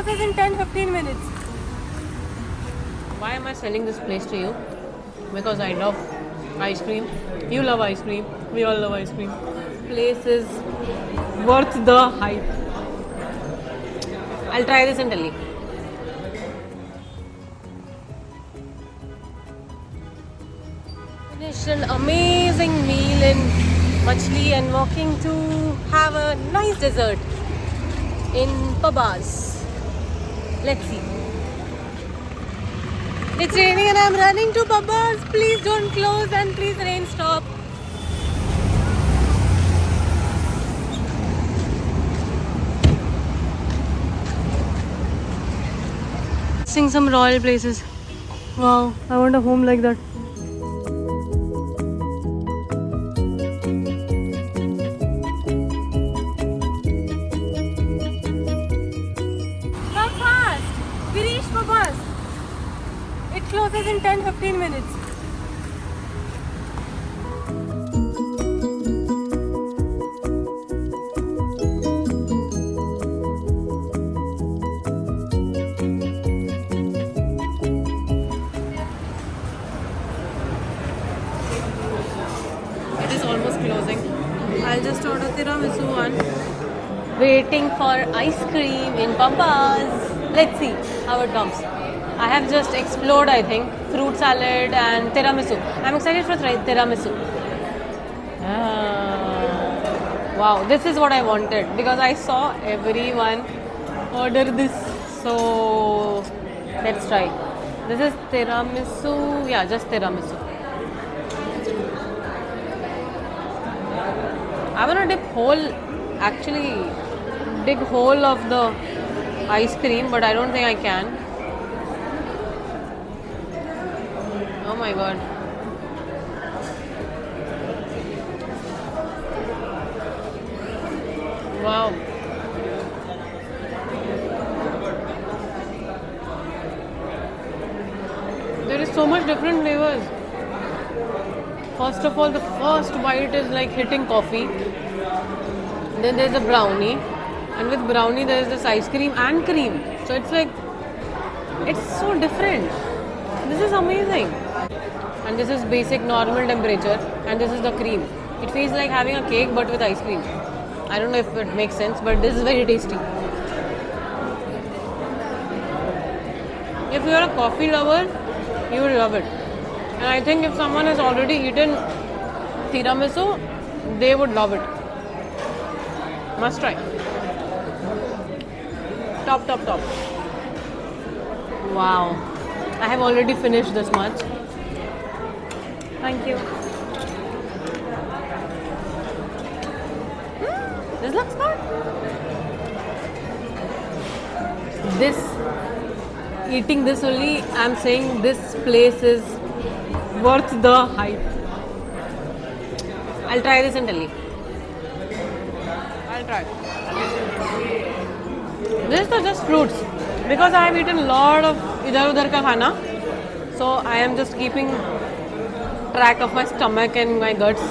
closes in 10-15 minutes. Why am I selling this place to you? Because I love ice cream. You love ice cream. We all love ice cream. Place is worth the hype. I'll try this and tell you. Finished an amazing meal in Machli and walking to have a nice dessert in Pabas. Let's see. It's raining and I'm running to Pabas. Please don't close and please rain stop. Seeing some royal places. Wow, I want a home like that. Come fast! We reached Pabas. It closes in 10-15 minutes. It is almost closing. I'll just order tiramisu one. Waiting for ice cream in Pabas. Let's see how it comes. I have just explored, I think, fruit salad and tiramisu. I'm excited for tiramisu. Wow, this is what I wanted because I saw everyone order this. So let's try. This is tiramisu. Yeah, just tiramisu. I want to dig whole of the ice cream, but I don't think I can. Oh my god. Wow. There is so much different flavors. First of all, the first bite is like hitting coffee. Then there's a brownie. And with brownie there is this ice cream and cream. So it's like, it's so different. This is amazing. And this is basic normal temperature. And this is the cream. It feels like having a cake but with ice cream. I don't know if it makes sense, but this is very tasty. If you're a coffee lover, you will love it. And I think if someone has already eaten tiramisu, they would love it. Must try. Top, top, top. Wow. I have already finished this much. Thank you. This looks good. Eating this only, I'm saying this place is worth the hype. I'll try this and tell you. I'll try. These are just fruits. Because I have eaten a lot of idhar udhar ka khana, so I am just keeping track of my stomach and my guts.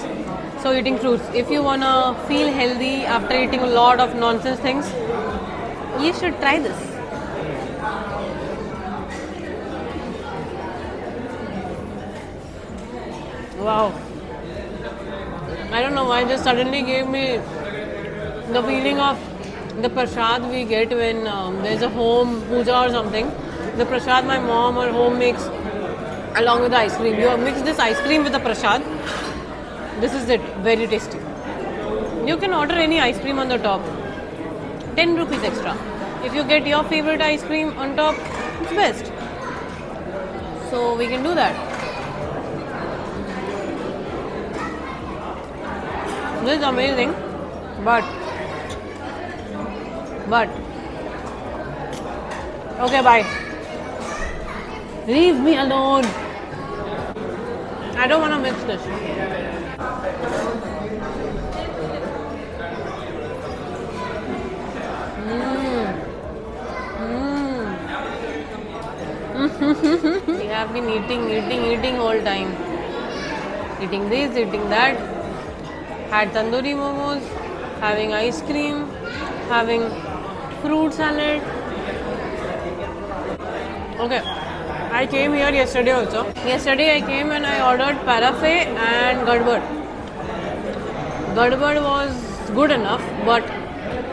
So eating fruits. If you wanna feel healthy after eating a lot of nonsense things, you should try this. Wow. I don't know why just suddenly gave me the feeling of the prasad we get when there's a home puja or something. The prasad my mom or home makes along with the ice cream. You mix this ice cream with the prasad. This is it. Very tasty. You can order any ice cream on the top. 10 rupees extra. If you get your favorite ice cream on top, it's best. So we can do that. This is amazing. But okay, bye. Leave me alone. I don't want to mix this. We have been eating whole time. Eating this, eating that. Had tandoori momos, having ice cream, having fruit salad. Okay, I came here yesterday also. Yesterday I came and I ordered parafe and gadbad. Gadbad was good enough, but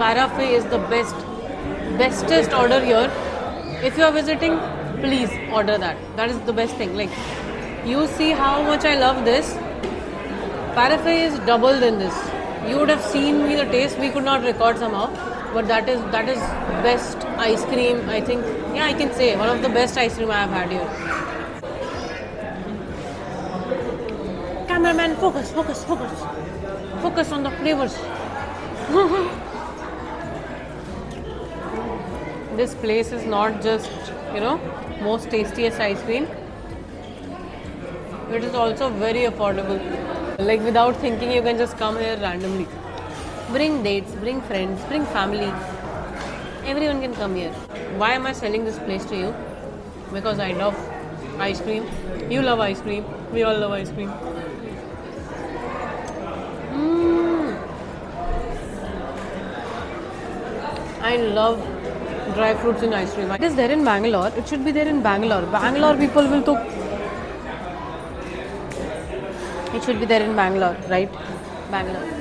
parafe is the bestest order here. If you are visiting, please order that. That is the best thing. Like, you see how much I love this. Parafe is double than this. You would have seen me the taste. We could not record somehow, but that is best ice cream. I think, yeah, I can say one of the best ice cream I have had here. Cameraman, focus, focus, focus, focus on the flavors. This place is not just, most tastiest ice cream. It is also very affordable. Like, without thinking, you can just come here randomly. Bring dates, bring friends, bring family. Everyone can come here. Why am I selling this place to you? Because I love ice cream. You love ice cream. We all love ice cream. I love dry fruits in ice cream. It is there in Bangalore. It should be there in Bangalore. Bangalore people will talk. It should be there in Bangalore, right? Bangalore.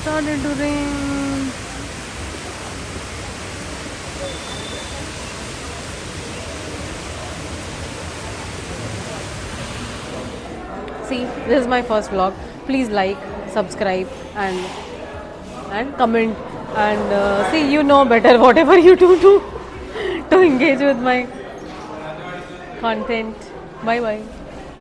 Started to rain. See, this is my first vlog. Please like, subscribe, and comment. And see, you know better whatever you do to engage with my content. Bye bye.